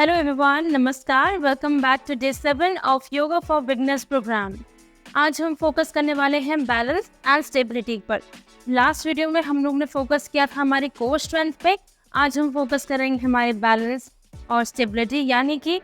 Hello everyone, नमस्कार। Welcome back to day 7 of yoga for beginners program. आज हम focus करने वाले हैं बैलेंस एंड स्टेबिलिटी पर। लास्ट वीडियो में हम लोग ने फोकस किया था हमारी कोर स्ट्रेंथ पे। आज हम फोकस करेंगे हमारे बैलेंस और स्टेबिलिटी यानी कि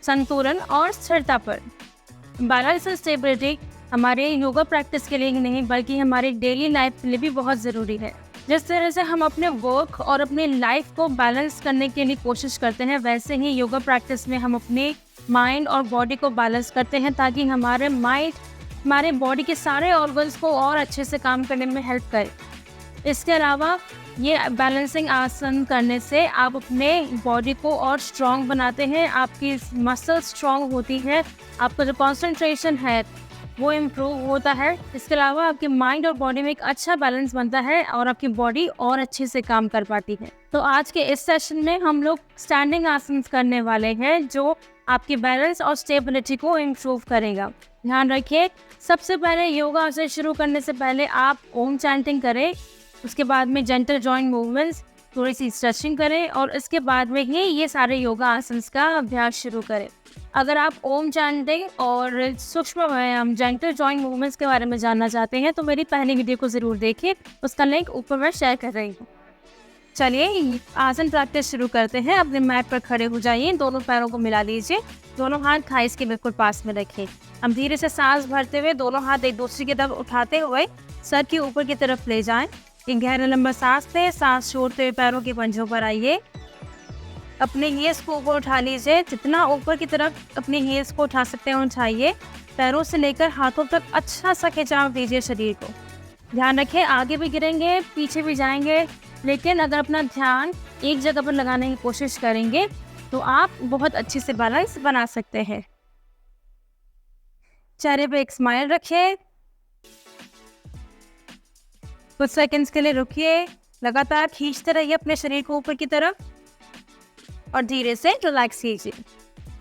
संतुलन और स्थिरता पर। बैलेंस और स्टेबिलिटी हमारे योगा प्रैक्टिस के लिए ही नहीं बल्कि हमारी डेली लाइफ के लिए भी बहुत ज़रूरी है। जिस तरह से हम अपने वर्क और अपने लाइफ को बैलेंस करने के लिए कोशिश करते हैं, वैसे ही योगा प्रैक्टिस में हम अपने माइंड और बॉडी को बैलेंस करते हैं ताकि हमारे माइंड हमारे बॉडी के सारे ऑर्गन्स को और अच्छे से काम करने में हेल्प करे। इसके अलावा ये बैलेंसिंग आसन करने से आप अपने बॉडी को और स्ट्रॉन्ग बनाते हैं, आपकी मसल स्ट्रॉन्ग होती है, आपका जो कॉन्सेंट्रेशन है वो इम्प्रूव होता है। इसके अलावा आपके माइंड और बॉडी में एक अच्छा बैलेंस बनता है और आपकी बॉडी और अच्छे से काम कर पाती है। तो आज के इस सेशन में हम लोग स्टैंडिंग आसन करने वाले हैं जो आपकी बैलेंस और स्टेबिलिटी को इम्प्रूव करेगा। ध्यान रखिए, सबसे पहले योगा आसन शुरू करने से पहले आप ओम चैंटिंग करें, उसके बाद में जेंटल जॉइंट मूवमेंट्स, थोड़ी सी स्ट्रेचिंग करें और इसके बाद में ही ये सारे योगा आसन का अभ्यास शुरू करें। अगर आप ओम चैंटिंग और सूक्ष्म व्यायाम जेंटल जॉइंट मूवमेंट्स के बारे में जानना चाहते हैं तो मेरी पहली वीडियो को ज़रूर देखिए, उसका लिंक ऊपर मैं शेयर कर रही हूँ। चलिए आसन प्रैक्टिस शुरू करते हैं। अपने मैट पर खड़े हो जाइए, दोनों पैरों को मिला लीजिए, दोनों हाथ थाइस के बिल्कुल पास में रखें। हम धीरे से सांस भरते हुए दोनों हाथ एक दूसरे की तरफ उठाते हुए सर के ऊपर की तरफ ले जाएं। एक गहरा लंबा सांस लें, सांस छोड़ते हुए पैरों के पंजों पर आइए। अपने हील्स को ऊपर उठा लीजिए, जितना ऊपर की तरफ अपने हील्स को उठा सकते हैं उठाइए। पैरों से लेकर हाथों तक अच्छा सा खिंचाव दीजिए शरीर को। ध्यान रखें, आगे भी गिरेंगे पीछे भी जाएंगे, लेकिन अगर अपना ध्यान एक जगह पर लगाने की कोशिश करेंगे तो आप बहुत अच्छे से बैलेंस बना सकते हैं। चेहरे पे एक स्माइल रखिए, कुछ सेकंड्स के लिए रुकिए, लगातार खींचते रहिए अपने शरीर को ऊपर की तरफ और धीरे से रिलैक्स कीजिए।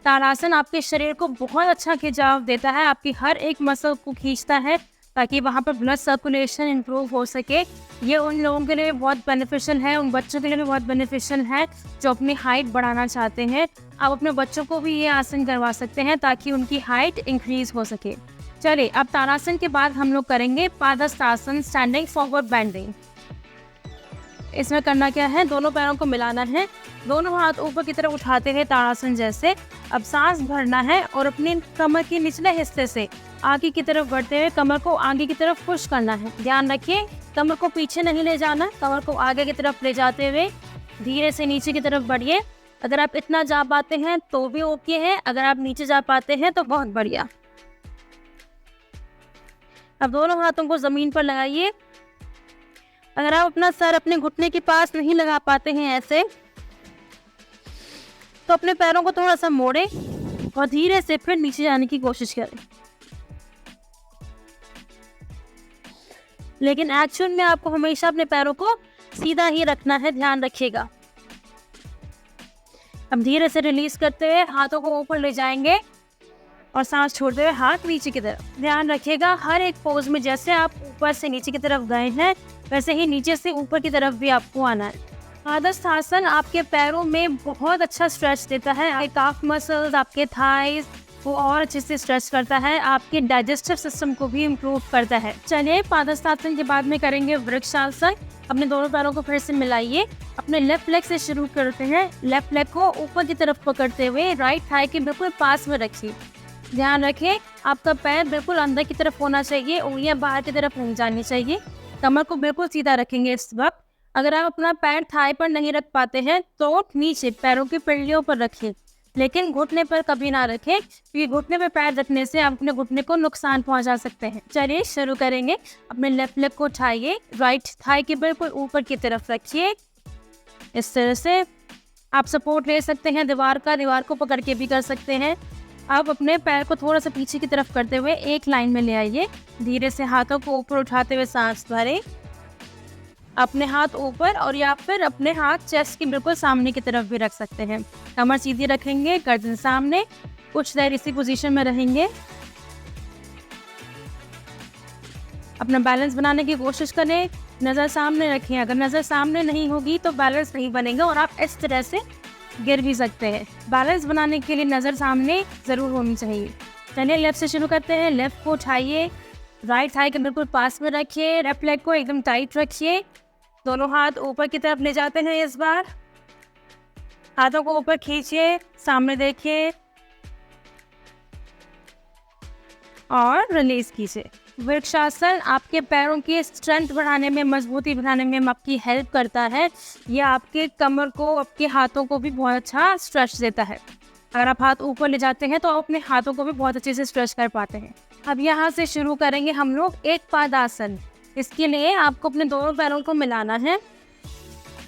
ताड़ासन आपके शरीर को बहुत अच्छा खिंचाव देता है, आपकी हर एक मसल को खींचता है ताकि वहाँ पर ब्लड सर्कुलेशन इंप्रूव हो सके। ये उन लोगों के लिए बहुत बेनिफिशियल है, उन बच्चों के लिए भी बहुत बेनिफिशियल है जो अपनी हाइट बढ़ाना चाहते हैं। आप अपने बच्चों को भी ये आसन करवा सकते हैं ताकि उनकी हाइट इंक्रीज हो सके। चलिए, अब ताड़ासन के बाद हम लोग करेंगे पादहस्तासन स्टैंडिंग फॉरवर्ड बेंडिंग। इसमें करना क्या है, दोनों पैरों को मिलाना है, दोनों हाथ ऊपर की तरफ उठाते हैं ताड़ासन जैसे। अब सांस भरना है और अपनी कमर के निचले हिस्से से आगे की तरफ बढ़ते हुए कमर को आगे की तरफ पुश करना है। ध्यान रखिए, कमर को पीछे नहीं ले जाना, कमर को आगे की तरफ ले जाते हुए धीरे से नीचे की तरफ बढ़िए। अगर आप इतना जा पाते हैं तो भी ओके है, अगर आप नीचे जा पाते हैं तो बहुत बढ़िया। अब दोनों हाथों को जमीन पर लगाइए। अगर आप अपना सर अपने घुटने के पास नहीं लगा पाते हैं ऐसे, तो अपने पैरों को थोड़ा सा मोड़ें और धीरे से फिर नीचे जाने की कोशिश करें। लेकिन एक्चुअल में आपको हमेशा अपने पैरों को सीधा ही रखना है, ध्यान रखिएगा। अब धीरे से रिलीज करते हुए हाथों को ऊपर ले जाएंगे और सांस छोड़ते हुए हाथ नीचे की तरफ। ध्यान रखिएगा, हर एक पोज में जैसे आप ऊपर से नीचे की तरफ गए हैं वैसे ही नीचे से ऊपर की तरफ भी आपको आना है। पादहस्तासन आपके पैरों में बहुत अच्छा स्ट्रेच देता है, आपके काफ मसल्स, आपके थाइस वो और अच्छे से स्ट्रेच करता है, आपके डाइजेस्टिव सिस्टम को भी इम्प्रूव करता है। चलिए, पादहस्तासन के बाद में करेंगे वृक्षासन। अपने दोनों पैरों को फिर से मिलाइए, अपने लेफ्ट लेग से शुरू करते हैं। लेफ्ट लेग को ऊपर की तरफ पकड़ते हुए राइट थाई के बिल्कुल पास में रखिए। ध्यान रखें, आपका पैर बिल्कुल अंदर की तरफ होना चाहिए, उंगलियां बाहर की तरफ नहीं जानी चाहिए। कमर को बिल्कुल सीधा रखेंगे इस वक्त। अगर आप अपना पैर थाई पर नहीं रख पाते हैं तो नीचे पैरों की पिंडलियों पर रखें, लेकिन घुटने पर कभी ना रखें क्योंकि घुटने पर पैर रखने से आप अपने घुटने को नुकसान पहुंचा सकते हैं। चलिए शुरू करेंगे। अपने लेफ्ट लेग को उठाइए, राइट थाई के बिल्कुल ऊपर की तरफ रखिए। इस तरह से आप सपोर्ट ले सकते हैं दीवार को पकड़ के भी कर सकते हैं। आप अपने पैर को थोड़ा सा पीछे की तरफ करते हुए एक लाइन में ले आइए। धीरे से हाथों को ऊपर उठाते हुए सांस भरें, अपने हाथ ऊपर और या फिर अपने हाथ चेस्ट के बिल्कुल सामने की तरफ भी रख सकते हैं। कमर सीधी रखेंगे, गर्दन सामने, कुछ देर इसी पोजीशन में रहेंगे। अपना बैलेंस बनाने की कोशिश करें, नज़र सामने रखें। अगर नज़र सामने नहीं होगी तो बैलेंस नहीं बनेगा और आप इस तरह से गिर भी सकते हैं। बैलेंस बनाने के लिए नज़र सामने ज़रूर होनी चाहिए। चलिए लेफ्ट से शुरू करते हैं। लेफ्ट को उठाइए, राइट थाई के बिल्कुल पास में रखिए, लेफ्ट लेग को एकदम टाइट रखिए। दोनों हाथ ऊपर की तरफ ले जाते हैं। इस बार हाथों को ऊपर खींचिए, सामने देखिए और रिलीज कीजिए। वृक्षासन आपके पैरों की स्ट्रेंथ बढ़ाने में, मजबूती बढ़ाने में आपकी हेल्प करता है। यह आपके कमर को, आपके हाथों को भी बहुत अच्छा स्ट्रेच देता है। अगर आप हाथ ऊपर ले जाते हैं तो आप अपने हाथों को भी बहुत अच्छे से स्ट्रेच कर पाते हैं। अब यहाँ से शुरू करेंगे हम लोग एक पादासन। इसके लिए आपको अपने दोनों पैरों को मिलाना है।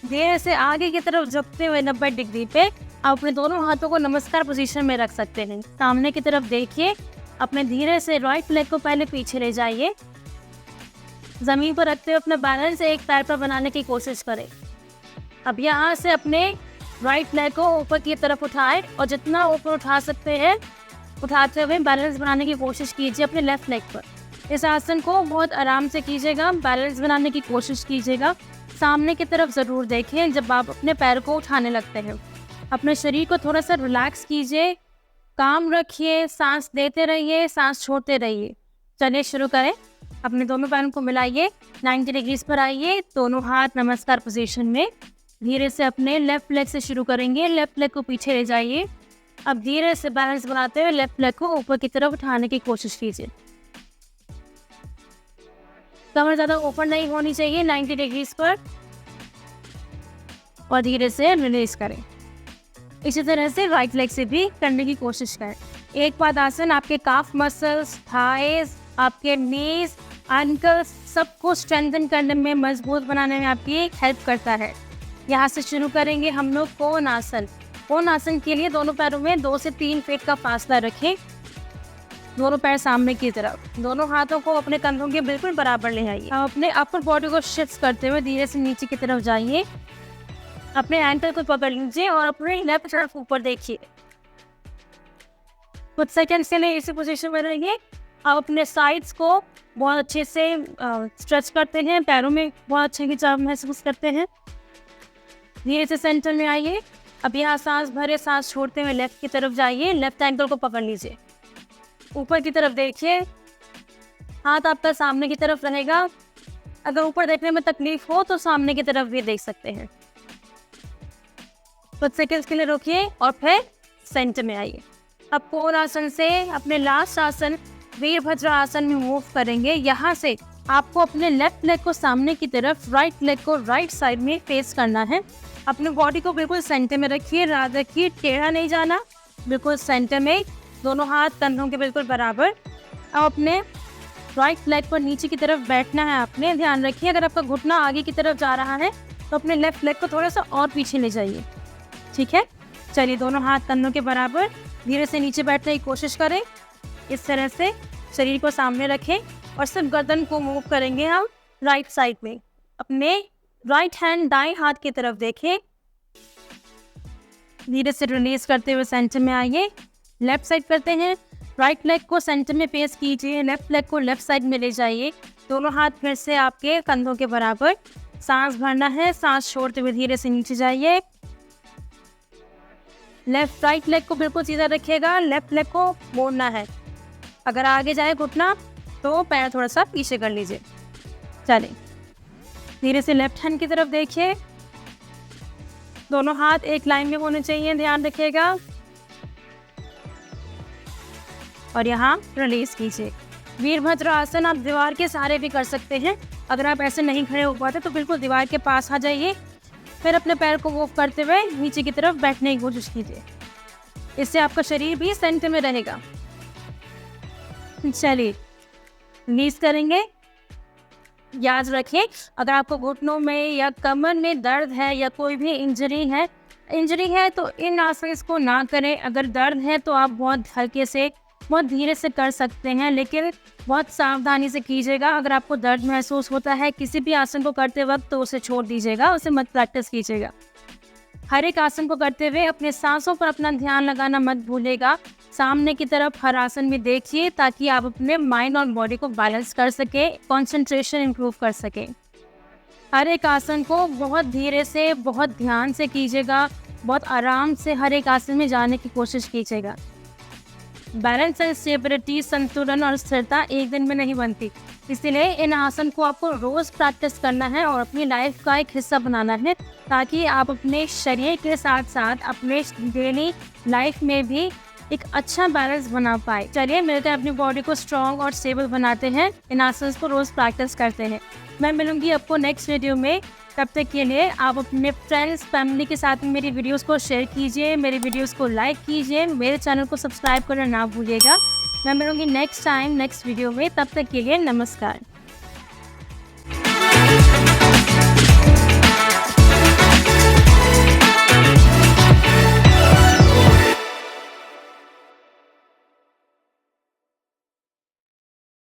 धीरे से आगे की तरफ झुकते हुए 90 डिग्री पे आप अपने दोनों हाथों को नमस्कार पोजीशन में रख सकते हैं। सामने की तरफ देखिए। अपने धीरे से राइट लेग को पहले पीछे ले जाइए। जमीन पर रखते हुए अपना बैलेंस एक पैर पर बनाने की कोशिश करें। अब यहाँ से अपने राइट लेग को ऊपर की तरफ उठाएं और जितना ऊपर उठा सकते हैं उठाते हुए बैलेंस बनाने की कोशिश कीजिए अपने लेफ्ट लेग पर। इस आसन को बहुत आराम से कीजिएगा, बैलेंस बनाने की कोशिश कीजिएगा। सामने की तरफ ज़रूर देखें जब आप अपने पैर को उठाने लगते हैं। अपने शरीर को थोड़ा सा रिलैक्स कीजिए, काम रखिए, सांस देते रहिए, सांस छोड़ते रहिए। चलिए शुरू करें। अपने दोनों पैरों को मिलाइए, 90 डिग्रीज पर आइए, दोनों हाथ नमस्कार पोजीशन में। धीरे से अपने लेफ्ट लेग से शुरू करेंगे। लेफ्ट लेग को पीछे ले जाइए। अब धीरे से बैलेंस बनाते हुए लेफ्ट लेग को ऊपर की तरफ उठाने की कोशिश कीजिए। कमर ज़्यादा ऊपर नहीं होनी चाहिए, 90 डिग्रीज पर, और धीरे से रिलीज करें। इसी तरह से राइट लेग से भी करने की कोशिश करें। एक पादासन आपके काफ मसल्स, थाइज, आपके नीज, एंकल्स सबको स्ट्रेंथन करने में, मजबूत बनाने में आपकी हेल्प करता है। यहाँ से शुरू करेंगे हम लोग कोण आसन। कोण आसन के लिए दोनों पैरों में 2 से 3 फीट का फासला रखें। दोनों पैर सामने की तरफ, दोनों हाथों को अपने कंधों के बिल्कुल बराबर ले आइए। अब अपने अपर बॉडी को शिफ्ट करते हुए धीरे से नीचे की तरफ जाइए। अपने एंकल को पकड़ लीजिए और अपने लेफ्ट तरफ ऊपर देखिए। कुछ सेकंड के लिए इसी पोजीशन में रहिए। अब अपने साइड्स को बहुत अच्छे से स्ट्रेच करते हैं, पैरों में बहुत अच्छे खिंचाव महसूस करते हैं। धीरे से सेंटर में आइए। अब यहाँ सांस भरे, सांस छोड़ते हुए लेफ्ट की तरफ जाइए। लेफ्ट एंकल को पकड़ लीजिए, ऊपर की तरफ देखिए। हाथ आपका सामने की तरफ रहेगा। अगर ऊपर देखने में तकलीफ हो तो सामने की तरफ भी देख सकते हैं। कुछ सेकंड्स के लिए रुकिए और फिर सेंटर में आइए। अब कोण आसन से अपने लास्ट आसन वीरभद्र आसन में मूव करेंगे। यहाँ से आपको अपने लेफ्ट लेग को सामने की तरफ, राइट लेग को राइट साइड में फेस करना है। अपने बॉडी को बिल्कुल सेंटर में रखिए, याद रखिए टेढ़ा नहीं जाना, बिल्कुल सेंटर में, दोनों हाथ कंधों के बिल्कुल बराबर। अब अपने राइट लेग पर नीचे की तरफ बैठना है आपने। ध्यान रखिए अगर आपका घुटना आगे की तरफ जा रहा है तो अपने लेफ्ट लेग को थोड़ा सा और पीछे ले जाइए। ठीक है, चलिए दोनों हाथ कंधों के बराबर, धीरे से नीचे बैठने की कोशिश करें। इस तरह से शरीर को सामने रखें और सिर्फ गर्दन को मूव करेंगे हम राइट साइड में। अपने राइट हैंड दाएं हाथ की तरफ देखें। धीरे से रिलीज करते हुए सेंटर में आइए। लेफ्ट साइड करते हैं। राइट लेग को सेंटर में पेश कीजिए, लेफ्ट लेग को लेफ्ट साइड में ले जाइए। दोनों हाथ फिर से आपके कंधों के बराबर। सांस भरना है, सांस छोड़ते हुए धीरे से नीचे जाइए। लेफ्ट राइट लेग को बिल्कुल सीधा रखिएगा, लेफ्ट लेग को मोड़ना है। अगर आगे जाए घुटना तो पैर थोड़ा सा पीछे कर लीजिए। चलिए धीरे से लेफ्ट हैंड की तरफ देखिए। दोनों हाथ एक लाइन में होने चाहिए, ध्यान रखिएगा। और यहाँ रिलीज कीजिए। वीरभद्र आसन आप दीवार के सहारे भी कर सकते हैं। अगर आप ऐसे नहीं खड़े हो पाते तो बिल्कुल दीवार के पास आ जाइए। फिर अपने पैर को मूव करते हुए नीचे की तरफ बैठने की कोशिश कीजिए। इससे आपका शरीर भी सेंटर में रहेगा। चलिए रिलीज करेंगे। याद रखें अगर आपको घुटनों में या कमर में दर्द है या कोई भी इंजरी है तो इन आसन को ना करें। अगर दर्द है तो आप बहुत हल्के से, बहुत धीरे से कर सकते हैं, लेकिन बहुत सावधानी से कीजिएगा। अगर आपको दर्द महसूस होता है किसी भी आसन को करते वक्त तो उसे छोड़ दीजिएगा, उसे मत प्रैक्टिस कीजिएगा। हर एक आसन को करते हुए अपने सांसों पर अपना ध्यान लगाना मत भूलिएगा। सामने की तरफ हर आसन में देखिए ताकि आप अपने माइंड और बॉडी को बैलेंस कर सकें, कंसंट्रेशन इंप्रूव कर सकें। हर एक आसन को बहुत धीरे से, बहुत ध्यान से कीजिएगा। बहुत आराम से हर एक आसन में जाने की कोशिश कीजिएगा। बैलेंस एंड स्टेबिलिटी, संतुलन और स्थिरता एक दिन में नहीं बनती, इसीलिए इन आसन को आपको रोज प्रैक्टिस करना है और अपनी लाइफ का एक हिस्सा बनाना है, ताकि आप अपने शरीर के साथ साथ अपने डेली लाइफ में भी एक अच्छा बैलेंस बना पाए। चलिए मिलते हैं, अपनी बॉडी को स्ट्रॉन्ग और स्टेबल बनाते हैं, इन आसन को रोज प्रैक्टिस करते हैं। मैं मिलूंगी आपको नेक्स्ट वीडियो में। तब तक के लिए आप अपने फ्रेंड्स फैमिली के साथ मेरी वीडियोस को शेयर कीजिए, मेरी वीडियोस को लाइक कीजिए, मेरे चैनल को सब्सक्राइब करना ना भूलिएगा। मैं मिलूंगी नेक्स्ट टाइम नेक्स्ट वीडियो में। तब तक के लिए नमस्कार।